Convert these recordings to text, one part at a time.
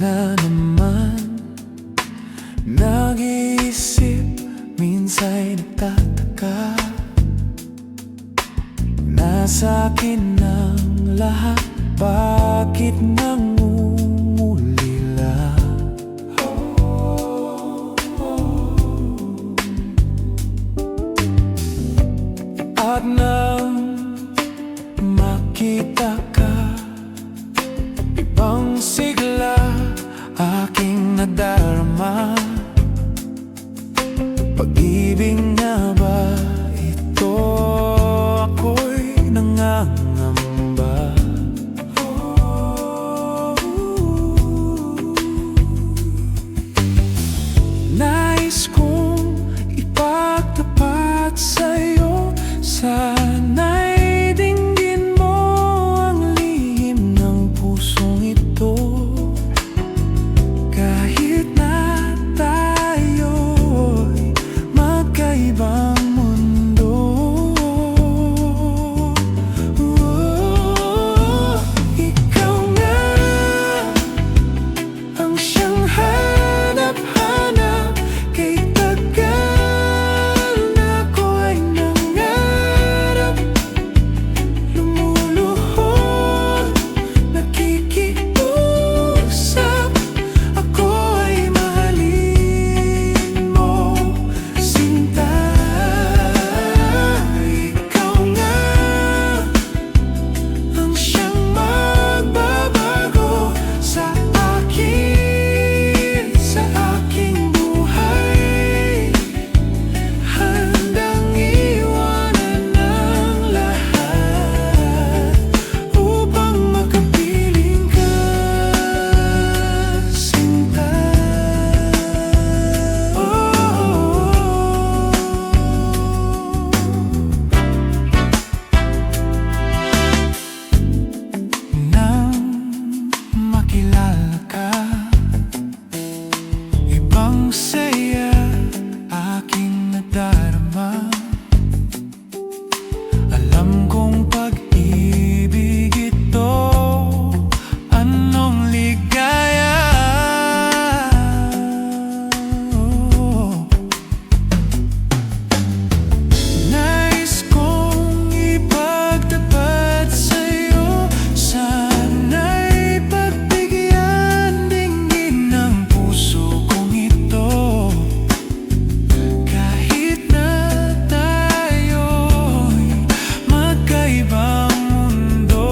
na naman. Nag-iisip, minsa'y nagtataka. Nasa akin ang lahat, bakit nangungulila? At nang makita ka, ibang sigla aking nadarama. Pag-ibig na ba ito? Ako'y nangangamba. Nais kong ipagtapat sa'yo, sana'y dinggin mo ang lihim ng pusong ito. Kahit na tayo'y magkaibang mundo, ikaw nga ang siyang hanap-hanap. Kay tagal na ko ay nangarap, lumuluhod, nakikiusap. Ako ay mahalin mo, sinta. Ikaw nga ang siyang magbabago sa akin, sa aking buhay. Handang iwanan ang lahat upang makapiling ka, sinta. Nang makilala ka, ibang saya aking nadarama. Alam kong pag-ibig ito, anong ligaya. Nais kong ipagtapat sa'yo, sana'y pagbigyan dinggin ng puso kong ito. Kahit na tayo'y magkaibang mundo,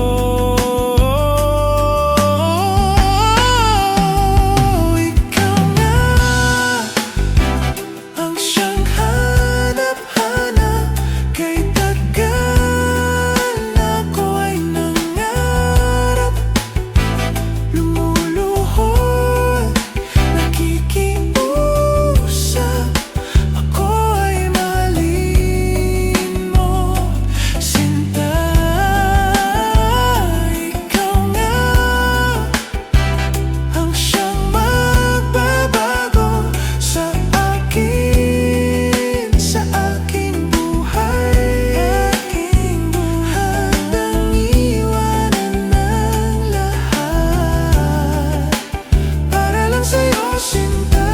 ikaw nga ang siyang hanap-hanap. Kay tagal na ko ay nangarap, lumuluhod, nakikiusap. Ako ay mahalin mo, sinta. Ikaw nga ang siyang magbabago sa akin, sa aking buhay. Handang iwanan ang lahat para lang sa'yo, sinta.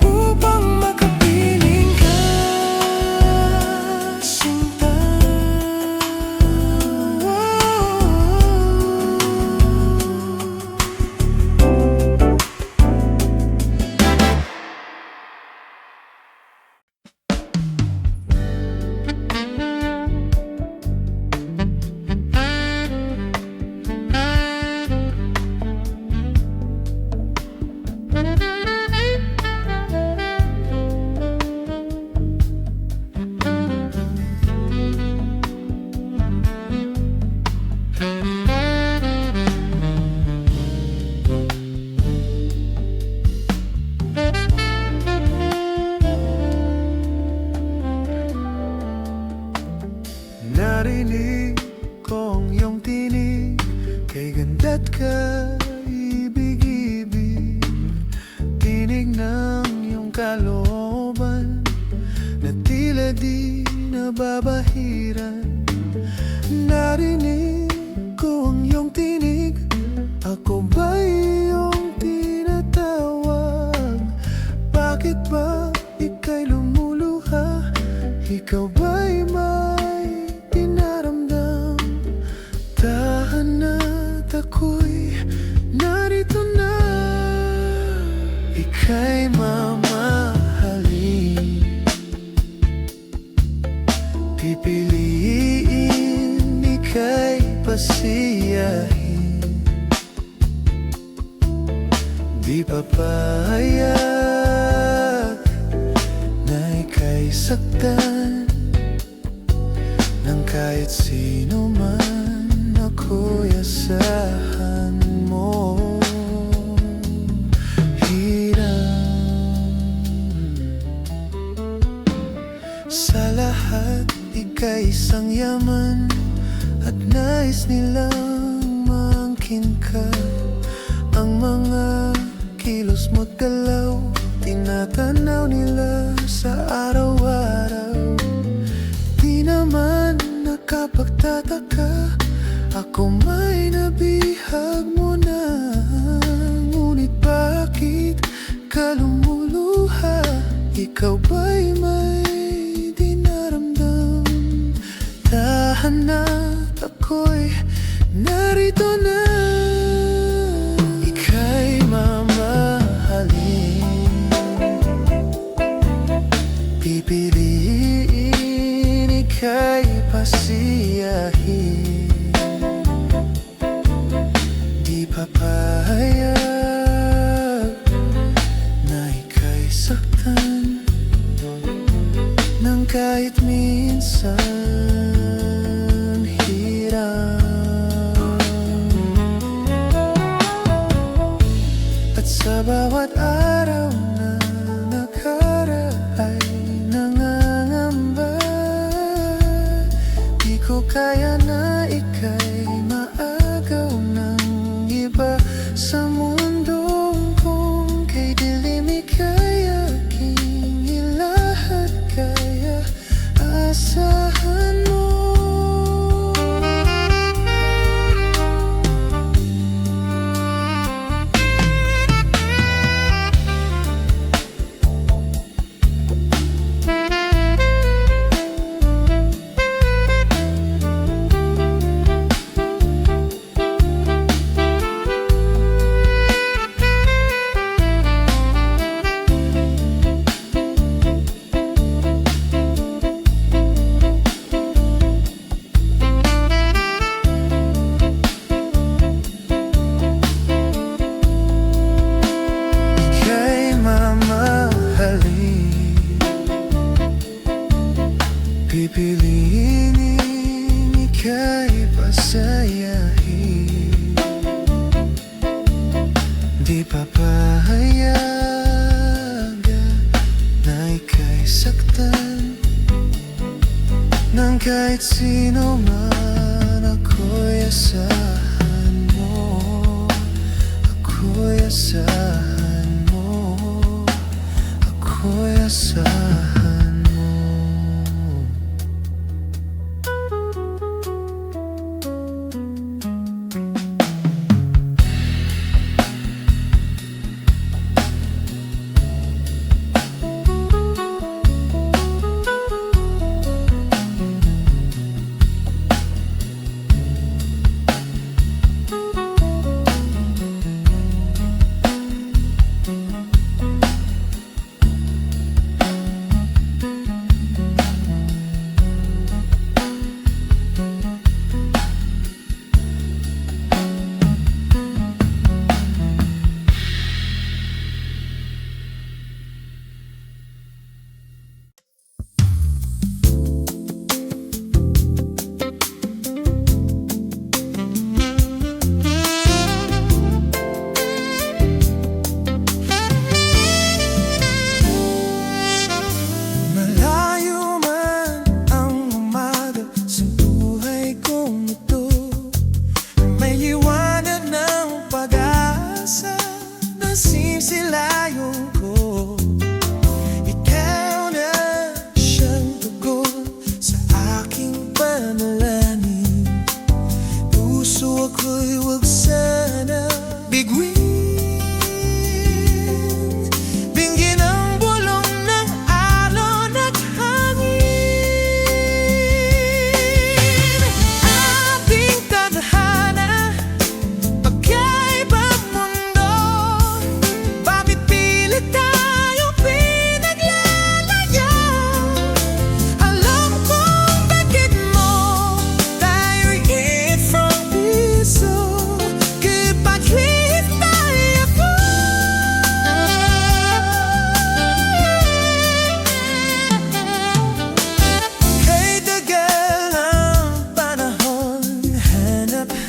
Upang makapiling ka, sinta. Narinig kong iyong tinig, kay ganda't kaibig-ibig. Tinig ng iyong kalooban na tila di nababahiran. Narinig ko ang iyong ako'y narito na. Ika'y mamahalin, pipiliin, ika'y pasiyahin. Di papayag na ika'y saktan ng kahit sino man. Ako'y asahan mo. Sa lahat, ika'y isang yaman at nais nilang maangkin ka. Ang mga kilos mo't galaw, tinatanaw nila sa araw-araw. Di naman nakapagtataka, ako may nabihag mo na. Ngunit bakit ka lumuluha? Ikaw ba'y may tahan na, ako'y narito na. Ika'y mamahalin, pipiliin, ika'y pasiyahin. Di papayag na ika'y saktan ng kahit minsan. Sa bawat araw na nakaraan, nangangamba. Di ko kaya na ika'y maagaw ng iba sa mundong kung kay dilim ika'y aking ilahad. Kaya asahan mo. Pipiliin, ika'y pasayahin. Di papahayag na ika'y saktan ng kahit sino man. Ako'y asahan mo, ako'y asahan mo, ako'y asahan.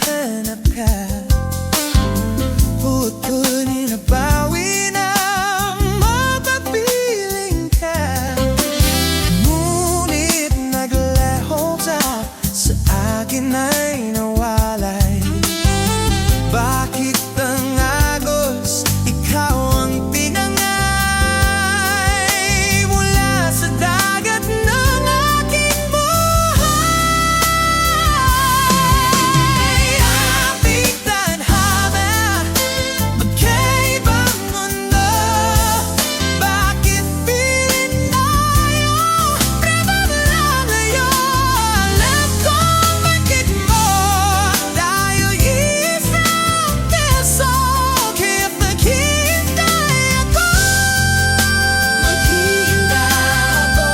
naghahanap ka, putol-puli na bawi na mapapiling ka. Ngunit naglaho ka, sa akin ay nawalay. Bakit ang agos, ikaw ang tinangay mula sa dagat ng aking buhay? Ating tadhana, magkaibang mundo. Bakit pilit tayo pinaglayo? Alam kong bakit mo tayo isang keso. Kaya't naghihintay ako, maghihintay ako.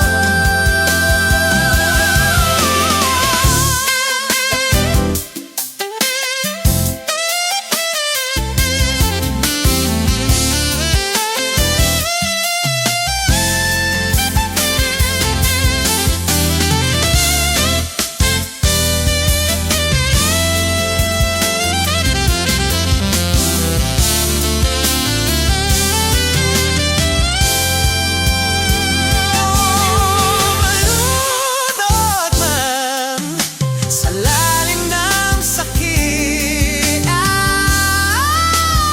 Malunod man sa lalim ng sakit,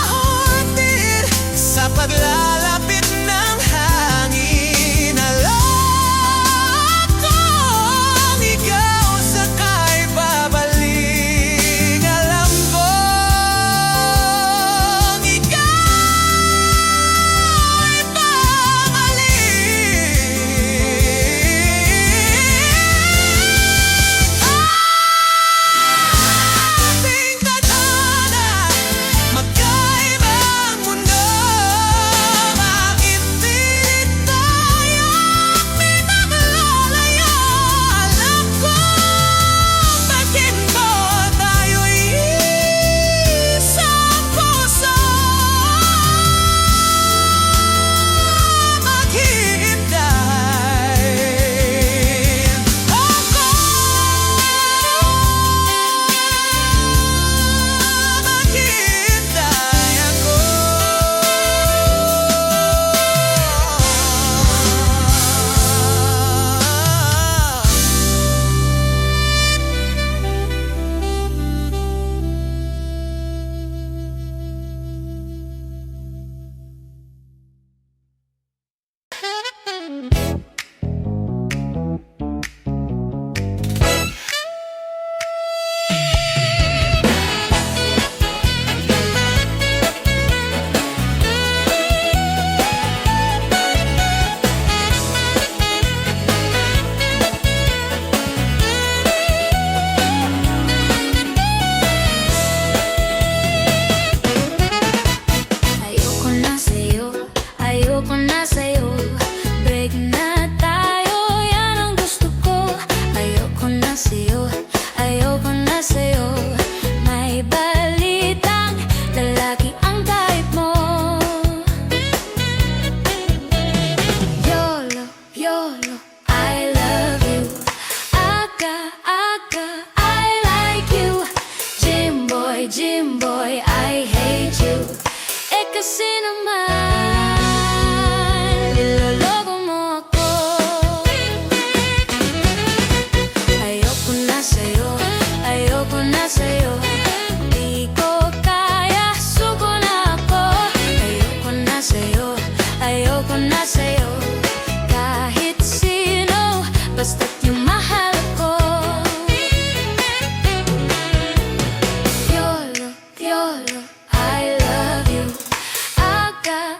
ahortin sa paglalapit ng hangin. Alam kong ikaw sakay babalik. Alam kong ikaw ay babalik. Ating tadhana, magkaibang mundo. Bakit pilit tayo pinaglalayo? Alam kong bakit mo tayo'y isang puso. Maghihintay ako, maghihintay ako. Ayoko na sa'yo, break na tayo, yan ang gusto ko. Ayoko na sa'yo, ayoko na sa'yo. May balitang lalaki ang type mo. YOLO, YOLO, I love you. Aga, aga, I like you. Jimboy, Jimboy, I hate you. Eh kasi naman niloloko mo ako. Ayoko na sa'yo, ayoko na sa'yo. Di ko kaya, suko na ako. Ayoko na sa'yo, ayoko na sa'yo. Kahit sino, basta't yung mahal ko. YOLO, YOLO, I love you. Aga,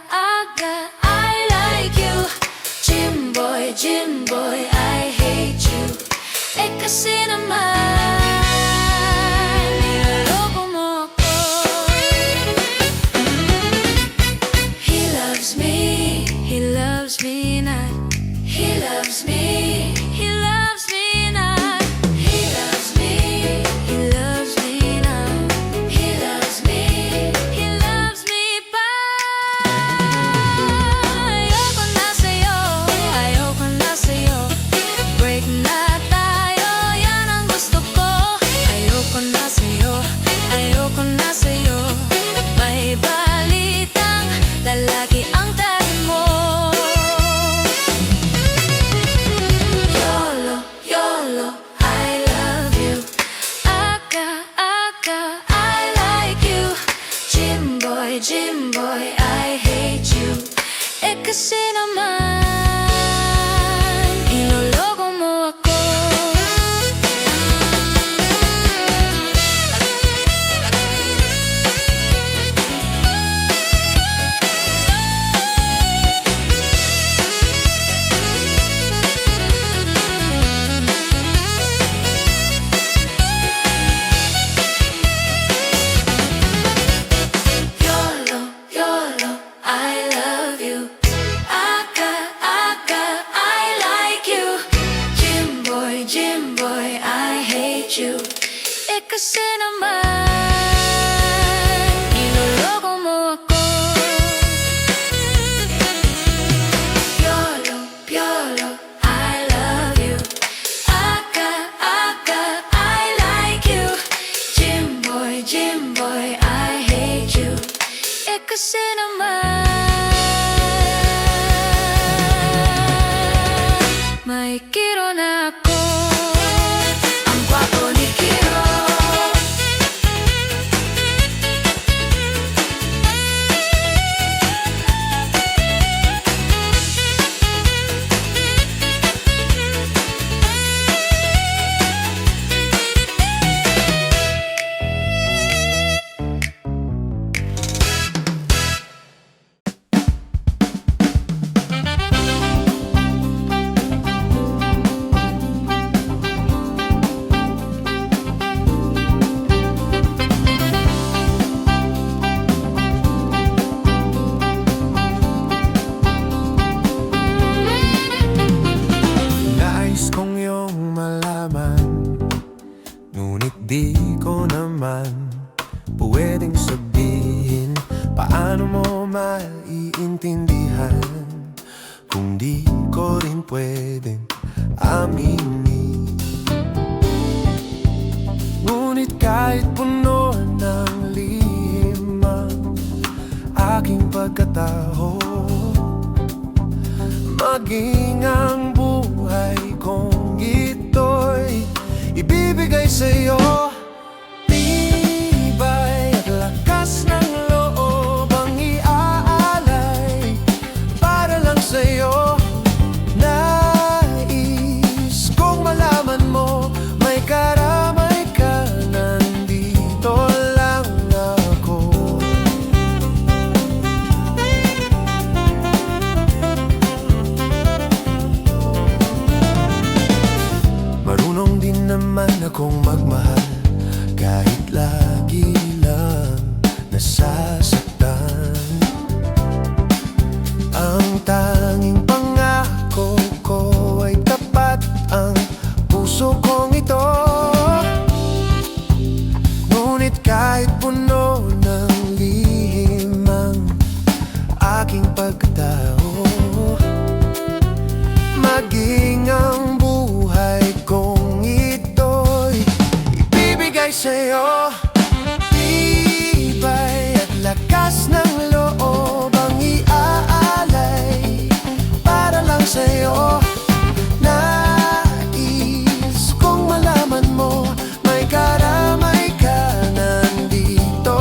Jimboy, I hate you. Eh kasi naman inuloko mo ako. YOLO, YOLO, I love you. Aka, I like you. Jimboy, Jimboy, I hate you. Eh kasi naman inuloko mo ako. YOLO, YOLO, I love you. Aka, I like you. Jimboy, Jimboy, I hate you. Eh kasi naman may Kiro na ako. Ang gwapo ni Kiro. Nais kong iyong malaman, ngunit di ko naman pwedeng sabihin. Paano mo maiintindihan kung di ko rin pwedeng aminin? Ngunit kahit puno ng lihim ang aking pagkatao, maging ang buhay kong ito'y ibibigay sa'yo. Tibay at lakas ng loob ang iaalay para lang sa'yo. Nais kong malaman mo, may karamay ka, nandito lang ako. Marunong din naman akong magmahal, kahit lagi lang nasasaktan. Ang tanging pangako ko ay tapat, ang puso kong ito. Ngunit kahit puno ng lihim ang aking pagkatao, maging ang buhay kong ito'y ibibigay sa'yo. Tibay at lakas ng loob ang iaalay para lang sa'yo. Nais kong malaman mo, may karamay ka, nandito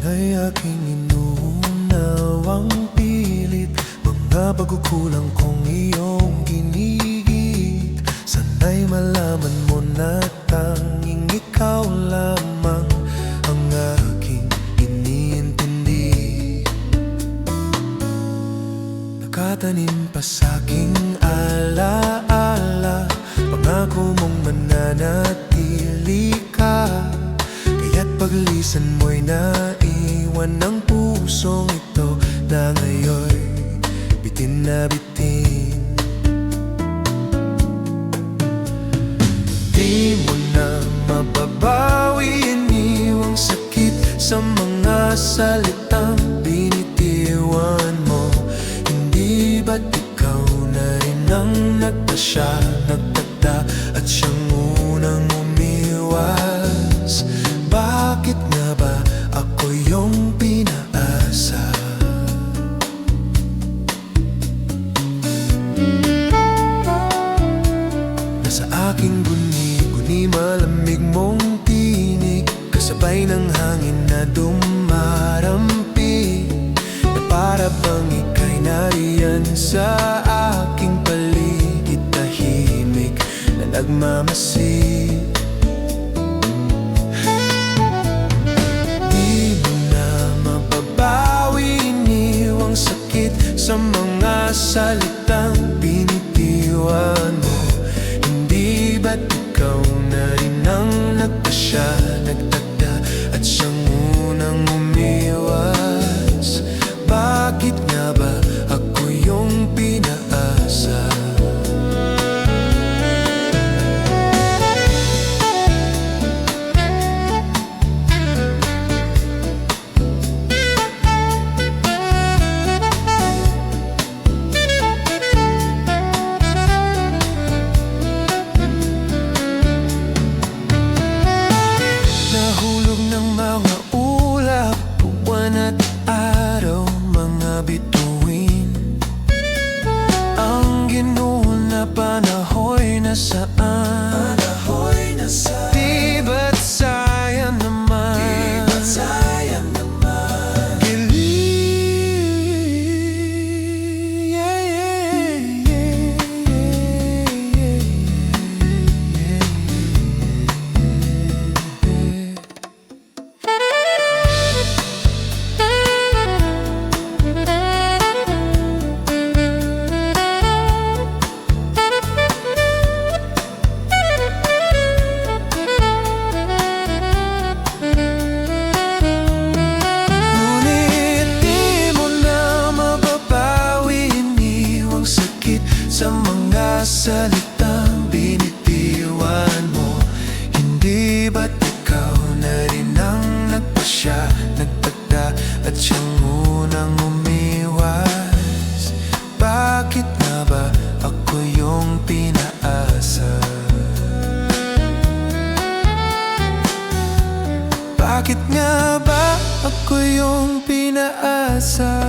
Sana'y aking inuunawang pilit mga pagkukulang kong iyong ginigit. Sana'y malaman mo na tanging ikaw lamang ang aking iniintindi. Nakatanim pa sa'king alaala, pangako mong mananatili ka. Kaya't paglisan mo'y naiwan ng pusong ito na ngayon'y bitin na bitin. Di mo na mababawi iniwang sakit sa mga salitang binitiwan mo. Hindi ba't ikaw na rin ang nagpasya, nagtagda at siyang unang umiwas? Bakit nga ba ako yung pinaasa? Nasa aking guni-guni malamig mong tinig, kasabay ng hangin na dumarampi, na para bang ika'y nariyan sa aking paligid, tahimik na nagmamasid. Sa mga salitang binitiwan mo, hindi ba't ikaw na rin ang nagpasya, nagtagda at siyang unang umiwas? Bakit nga ba ako yung pinaasa? Nahulog ng mga ulap, buwan at araw, mga bituin. Ang ginoon na panahoy nasaan? Di ba't sayang naman? Sa mga salitang binitiwan mo, hindi ba't ikaw na rin ang nagpasya, nagtagda at siyang unang umiwas? Bakit nga ba ako yung pinaasa? Bakit nga ba ako yung pinaasa?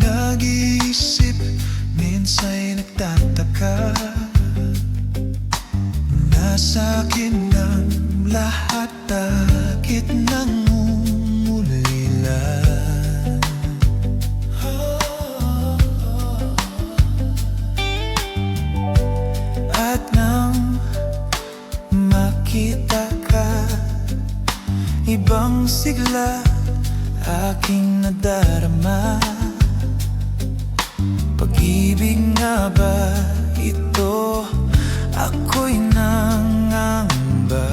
Nag-iisip, minsa'y nagtataka, nasa akin ang lahat, bakit nangungulila? At nang makita ka, ibang sigla aking nadarama. Pag-ibig nga ba ito? Ako'y nangangamba.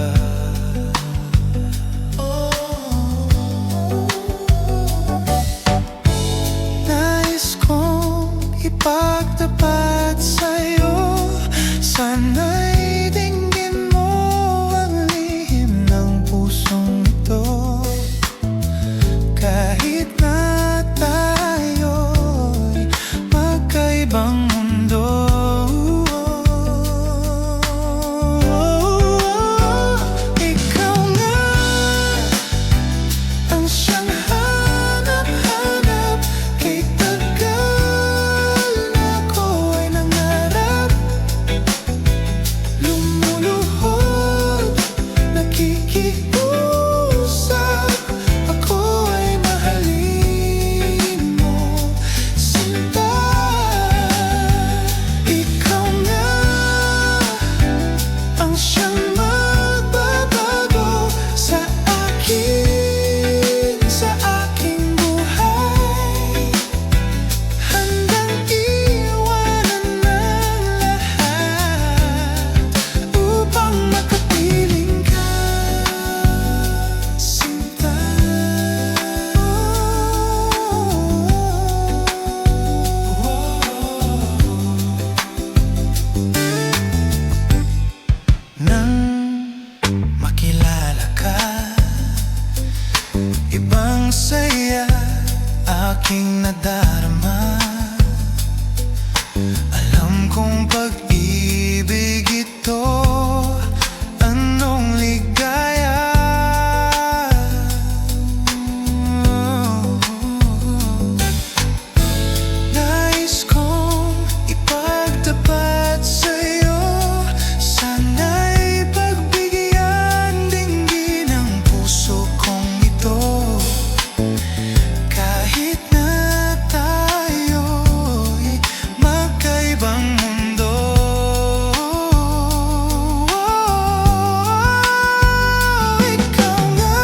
aking nadarama. Alam kong pag-ibig ito, anong ligaya. Nais kong ipagtapat sa'yo, sana'y pagbigyan dinggin ang puso kong ito. Kahit na tayo'y magkaibang mundo, ikaw nga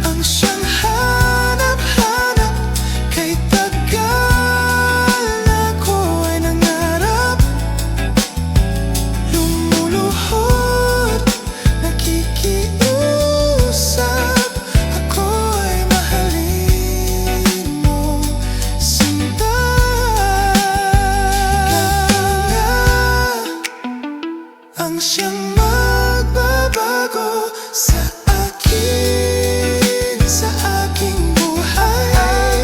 ang siyang hanap-hanap. Kay tagal na ko ay nangarap, lumuluhod, nakikiusap, ako'y mahalin mo, sinta. Ikaw nga ang siyang magbabago sa aking buhay.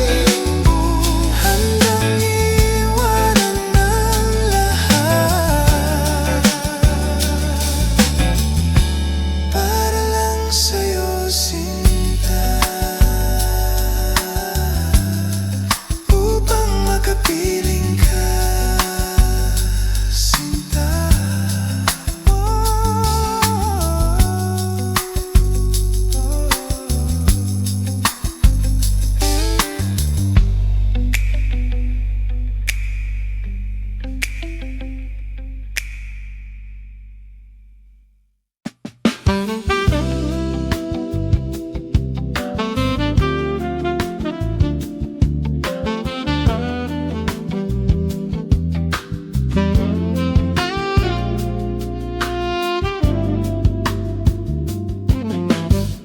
Handang iwanan ng lahat para lang sa'yo, sinta. Upang makapiling ka, sinta.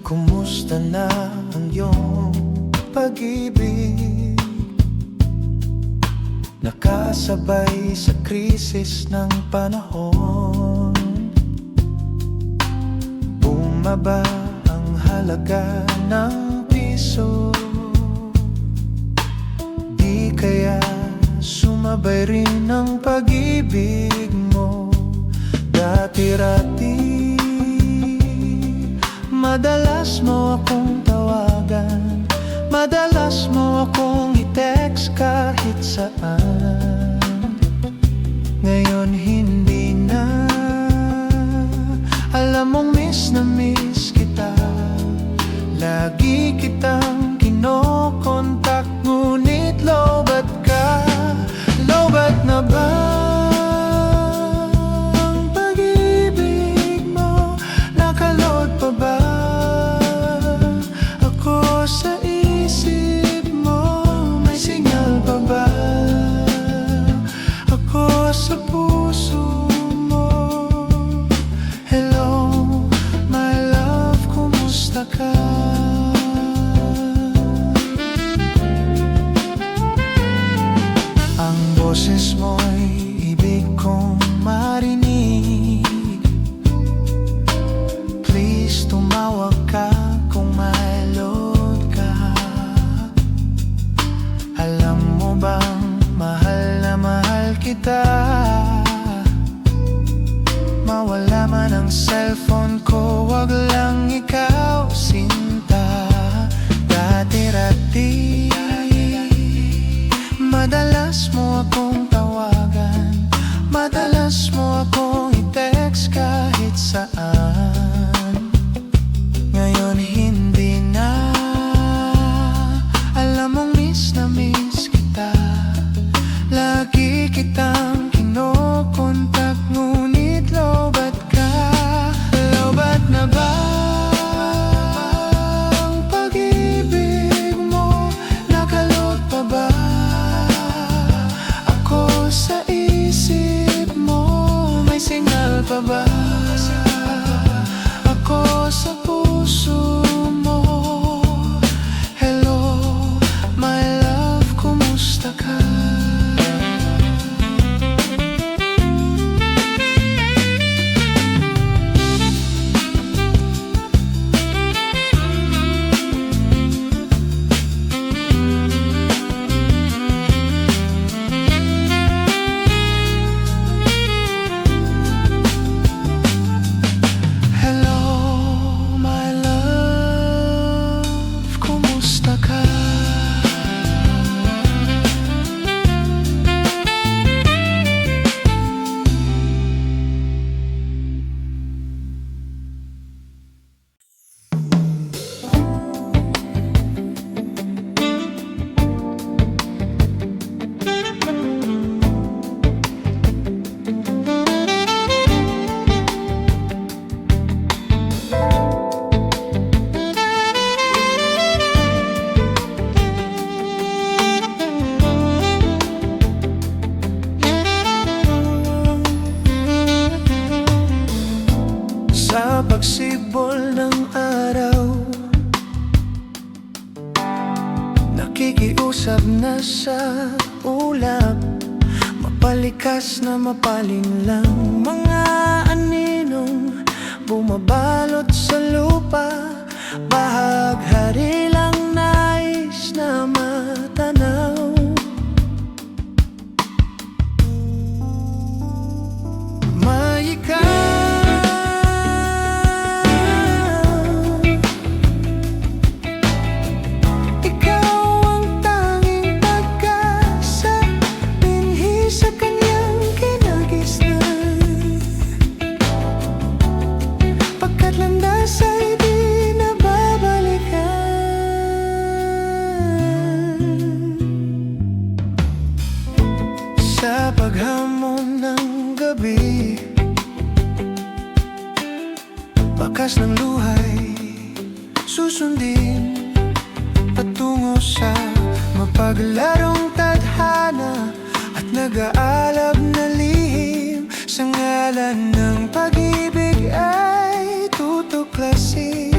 Kumusta na ang iyong pag-ibig? Nakasabay sa krisis ng panahon. Bumaba ang halaga ng piso. Di kaya sumabay rin ang pag-ibig mo? Dati-rati madalas mo akong tawagan, madalas mo akong i-text kahit saan. Ngayon hindi na, alam mong miss na miss kita. Lagi kitang kinokontak, ngunit lowbat ka. Lowbat na ba ang pag-ibig mo? Nakaload pa ba ako sa isip mo? May signal pa ba ako sa puso mo? Hello, my ng araw, nakikiusap na sa ulap, mapalikas na mapalin lang. Mga aninong bumabalot sa lupa, bahaghari lang nais na matanaw. May ikaw ang tanging pag-asa, binhi sa kanyang kinagisnan. Pagkat landas ay di na babalikan. Sa paghamon ng gabi, bakas ng luhay susundin patungo sa mapaglarong tadhana, at nag-aalab na lihim sa ngalan ng pag-ibig ay tutuklasin.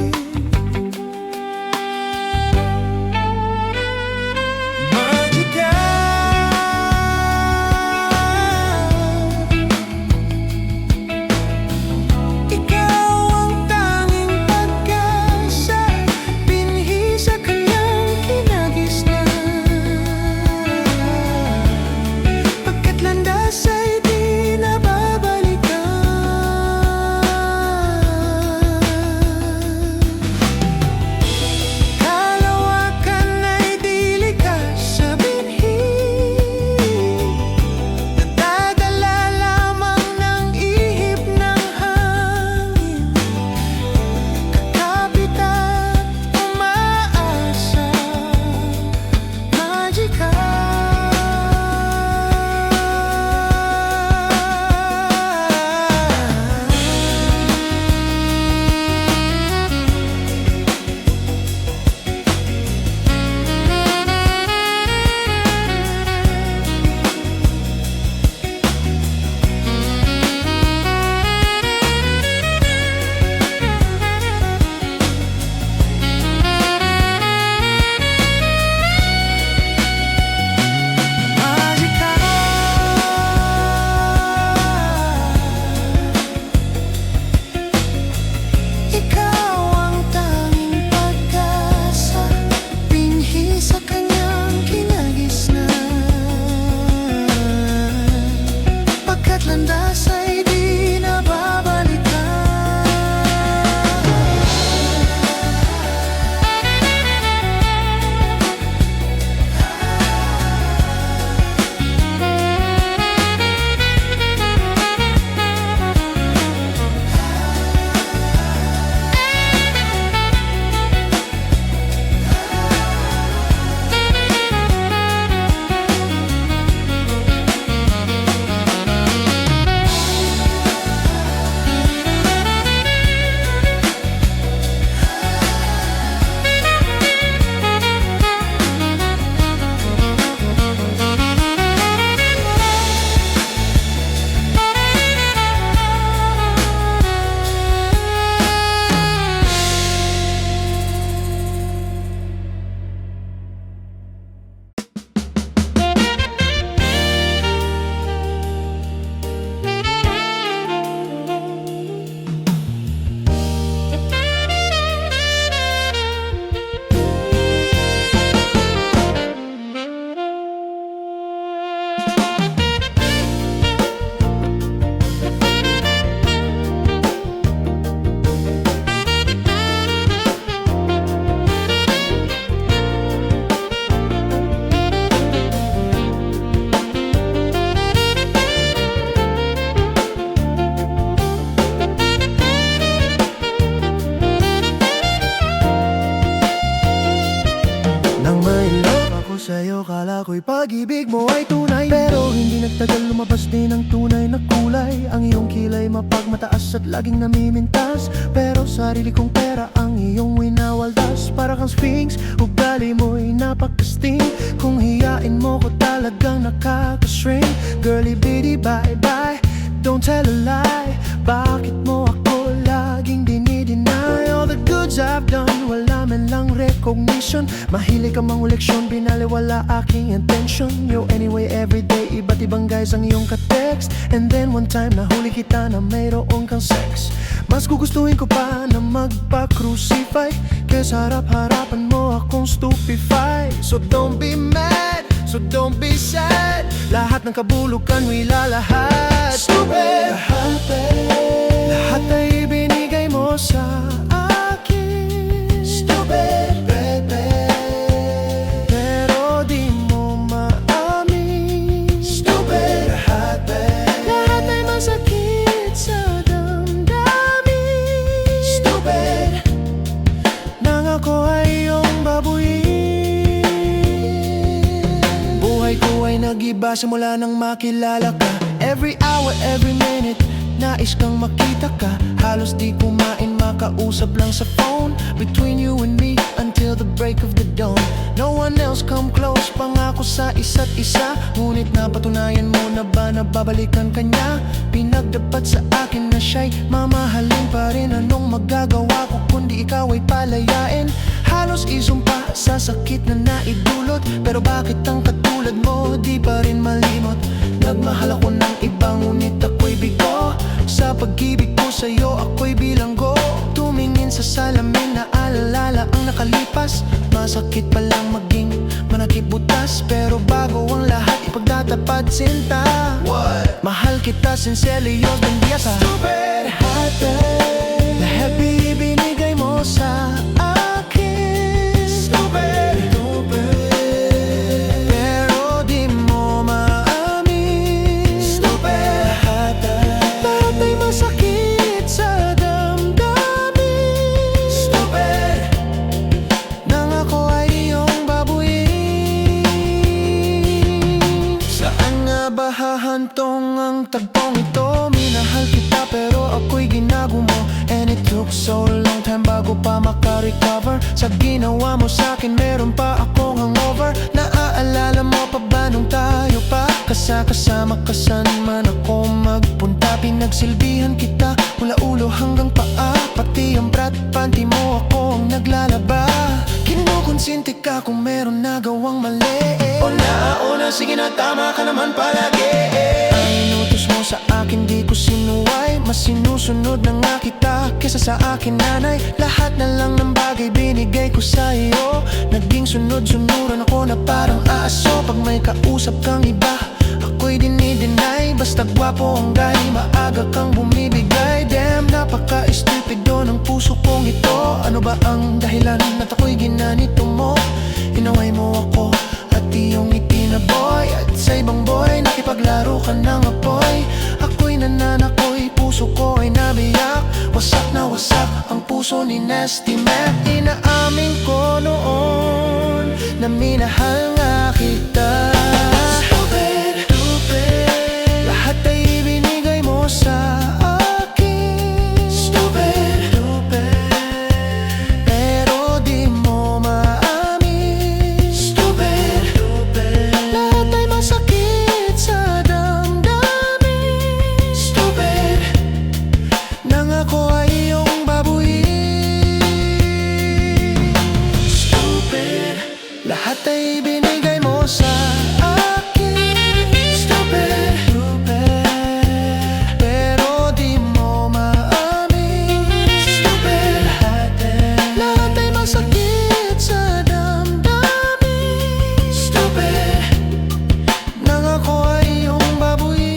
Landas ay di na babalikan. Sa'yo kala ko'y pag-ibig mo ay tunay, pero hindi nagtagal lumabas din ang tunay na kulay. Ang iyong kilay mapagmataas at laging namimintas, pero sarili kong pera ang iyong winawaldas. Para kang sphinx, ugali mo'y napakasting. Kung hiyain mo ko talagang nakakashrink. Girly bitty bye bye, don't tell a lie. Bakit mo ako laging dinideny? All the episodes I've done, wala man lang recognition. Mahilig ka mang leksyon, binaliwala aking intention. Yo, anyway, everyday, iba't ibang guys ang iyong ka-text. And then one time, nahuli kita na mayroon kang sex. Mas gugustuhin ko pa na magpa-crucify kaysa harap-harapan mo akong stupefy. So don't be mad, so don't be sad. Lahat ng kabulukan mo ilalahat. Stupid! Lahat ay ibinigay mo sa akin. Stupid! Pero di mo maamin. Stupid! Lahat ay masakit sa damdamin. Stupid! Nang ako ay iyong babuyin. Buhay ko ay nag-iba simula nang makilala ka. Every hour, every minute, nais kang makita ka. Halos di kumain, makausap lang sa phone. Between you and me, until the break of the dawn. No one else come close, pangako sa isa't isa. Ngunit napatunayan mo na ba na babalikan ka niya? Pinagdapat sa akin na siya'y mamahalin pa rin. Anong magagawa ko kundi ikaw ay palayain? Halos isumpa sa sakit na naidulot. Pero bakit ang katulad mo di pa rin malimot? Nagmahal ako ng iba ngunit ako'y bigo. Sa pag-ibig ko sa'yo ako'y bilanggo. Tumingin sa salamin na alala ang nakalipas. Masakit palang maging manakip butas. Pero bago ang lahat ipagtatapat sinta. What? Mahal kita sincerely, Diyos bendiya sa Stupid! Lahat binigay mo sa akin. Stupid! Pero di mo maamin. Stupid! Lahat ay masakit sa damdamin. Stupid! Nang ako ay iyong babuyin. Saan nga ba hahantong ang tagpong ito? Minahal kita pero ako'y ginago mo. And it took so long time bago pa makarecover. Sa ginawa mo sa'kin meron pa akong hangover. Naaalala mo pa ba nung tayo pa? Kasama ka saan man ako magpunta. Pinagsilbihan kita mula ulo hanggang paa. Pati ang brat panty mo ako ang naglalaba. Kinukonsinti ka kung meron nagawang mali. Una, sige na tama ka naman palagi. Ang inutos mo sa akin di ko sinuway. Mas sinusunod na nga kita kesa sa akin nanay. Lahat na lang ng bagay binigay ko sa iyo. Naging sunod-sunuran ako na parang aso. Pag may kausap kang iba, ako'y dinideny. Basta gwapo ang guy, maaga kang bumibigay. Damn, napaka-estupido ng puso kong ito. Ano ba ang dahilan at ako'y ginanito mo? Inaway mo ako at iyong itinaboy. At sa ibang boy, nakipaglaro ka ng apoy. Ako'y nananakoy, puso ko ay nabiyak. Wasak na wasak ang puso ni Nasty Mac. Inaamin ko noon na minahal nga kita. Stupid, lahat ay ibinigay mo sa akin. Stupid, pero di mo maamin. Stupid, lahat ay masakit sa damdamin. Stupid, nang ako ay iyong babuyin. Stupid, lahat ay binigay mo sa akin. Stupid, pero di mo maamin. Stupid, lahat ay masakit sa damdamin. Stupid, nang ako ay iyong babuyin.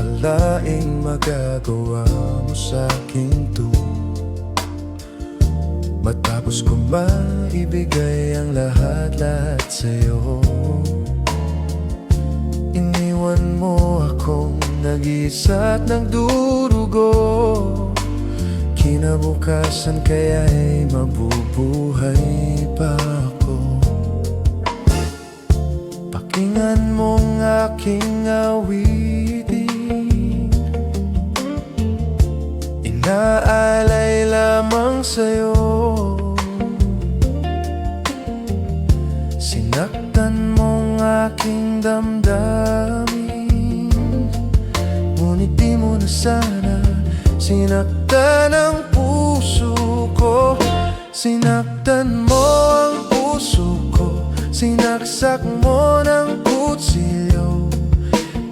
akalaing magagawa mo sa'kin to. Matapos ko maibigay ang lahat-lahat sa'yo, iniwan mo akong nag-iisa't nagdurugo. Kinabukasan kaya'y mabubuhay pa ako. Pakinggan mong aking awitin, inaalay lamang sa'yo. Sinaktan mong aking damdamin, ngunit di mo na sana sinaktan ang puso ko. Sinaktan mo ang puso ko, sinaksak mo ng kutsilyo,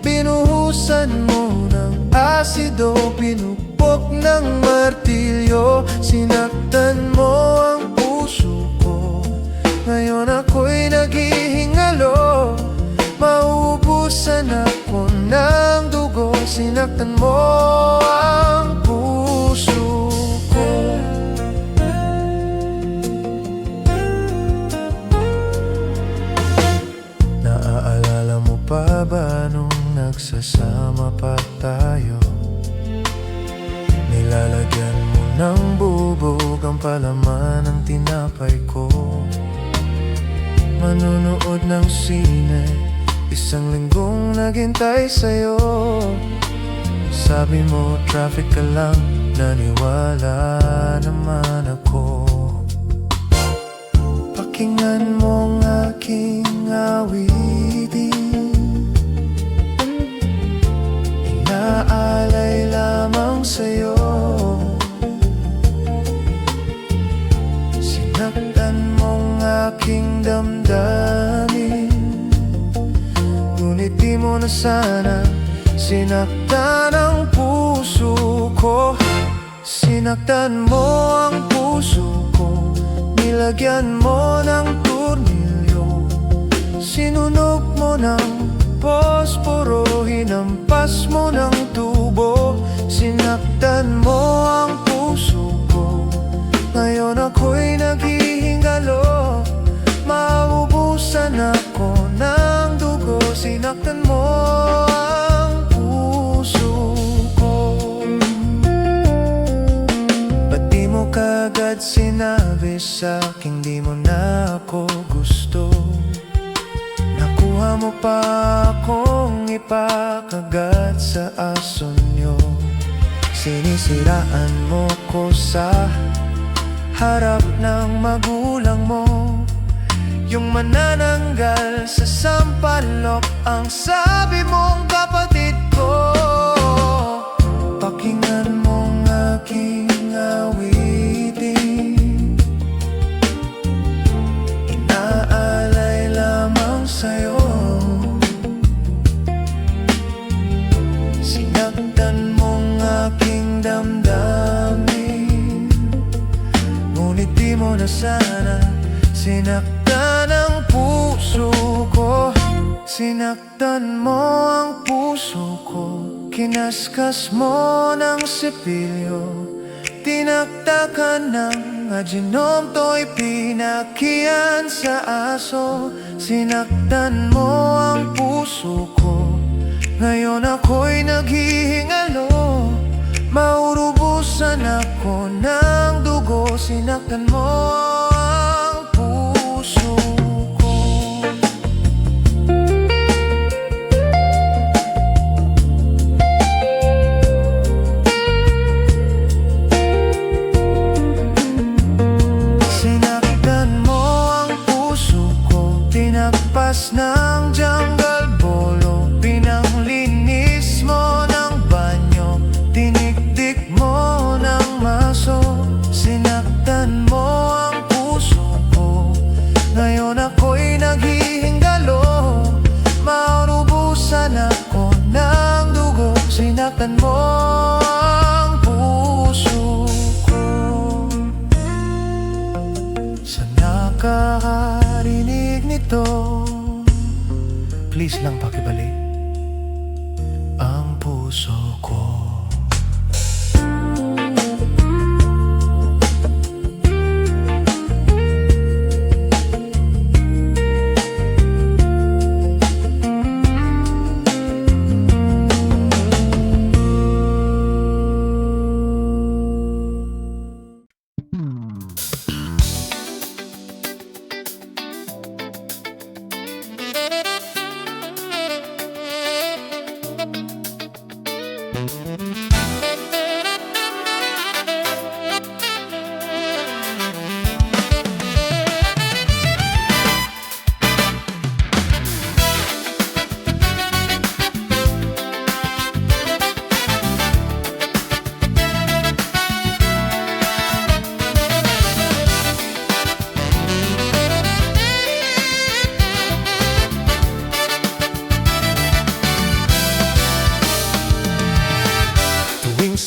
binuhusan mo ng asido, pinupok ng martilyo. Sinaktan mo ang puso ko, ngayon ako'y naghihingalo, mauubusan ako ng dugo. Sinaktan mo ang puso ko. Naaalala mo pa ba nung nagsasama pa tayo? Nilalagyan mo ng bubog ang palaman ng tinapay ko. Manunood ng sine, isang linggong naghintay sa'yo. Sabi mo traffic ka lang, naniwala naman ako. Pakinggan mo ang aking awitin, inaalay lamang sa'yo. Sinaktan mong aking damdamin, ngunit di mo na sana sinaktan ang puso ko. Sinaktan mo ang puso ko, nilagyan mo ng tornilyo, sinunog mo ng posporo, hinampas mo ng tubo. Sinaktan mo ang puso ko, ngayon ako'y naghihingalo, mauubusan ako ng dugo. Sinaktan mo ang puso ko. Ba't di mo kagad sinabi sa'king di mo na ako gusto? Nakuha mo pa akong ipakagat sa aso nyo. Sinisiraan mo ko sa harap ng magulang mo, yung manananggal sa sampalok ang sabi mong kapatid ko. Pakinggan mong aking awitin, inaalay lamang sa'yo. Sinaktan mong aking damdamin, ngunit di mo na sana sinaktan ang puso ko. Sinaktan mo ang puso ko, kinaskas mo ng sipilyo, tinaktakan ng aginomto'y pinakian sa aso. Sinaktan mo ang puso ko, ngayon ako'y naghihingalo, maurubusan ako ng dugo. Sinaktan mo ang puso ko. Sinaktan mo ang puso ko, tinagpas ng jungle bolo, pinanglinis mo ng banyo, tinikdik mo ng maso. Sinaktan mo ang puso ko, ngayon ako'y naghihingalo, maurubusan ako ng dugo. Sinaktan mo ang puso ko. Sa nakakarinig nito, please lang pakibalik ang puso puso ko.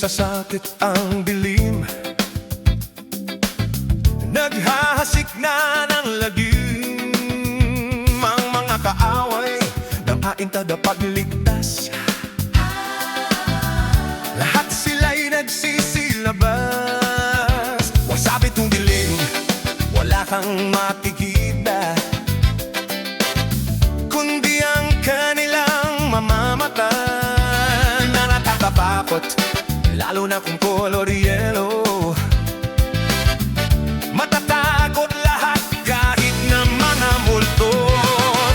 Sasakit ang dilim, naghahasik na ng lagim. Ang mga kaaway, dampain tagapagligtas. Lahat sila'y nagsisilabas. Wasabi tong dilim, wala kang makikita, kundi ang kanilang mamamatay na nakakapakot. Lalo na kung color yellow, matatakot lahat kahit na mga multo.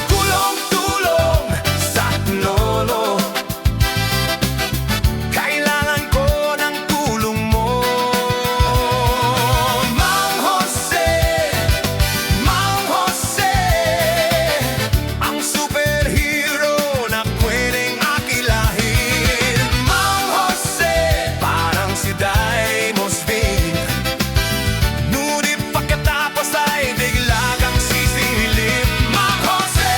Tulong-tulong sa lolo, kailangan ko ng tulong mo. Mang Jose, Mang Jose, ang superhero na pwedeng akilahin. Mang Jose, parang si Daimos Bane, ngunit pagkatapos ay bigla kang sisilip. Mang Jose!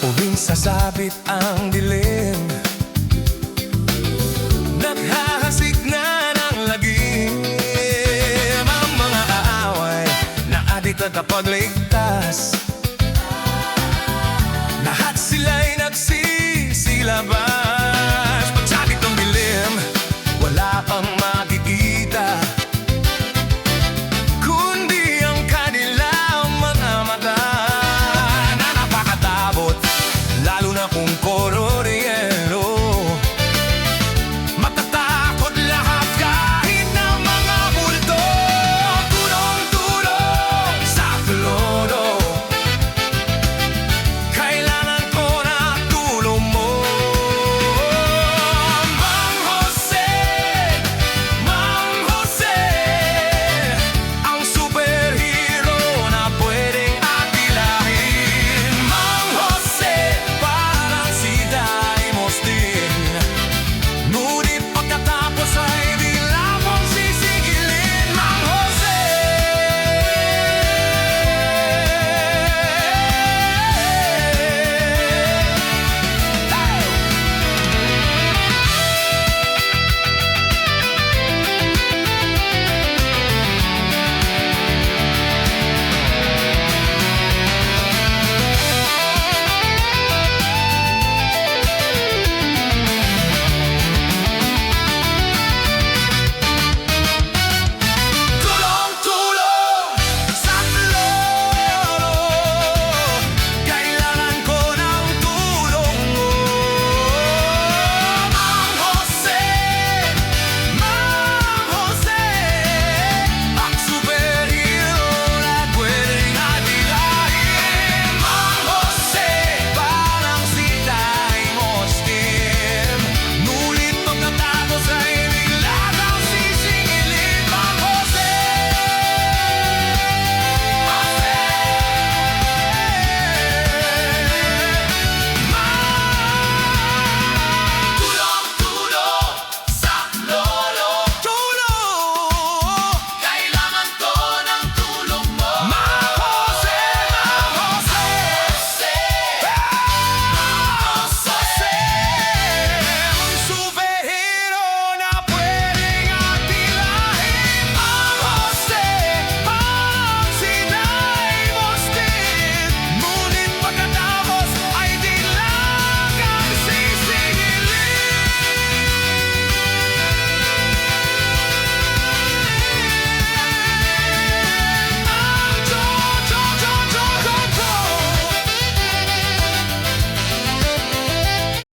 Uwing sasabit ang dilim, naghahasik na ng lagim. Ang mga aaway na adik at kapagligtas, lahat sila'y nagsisilabas.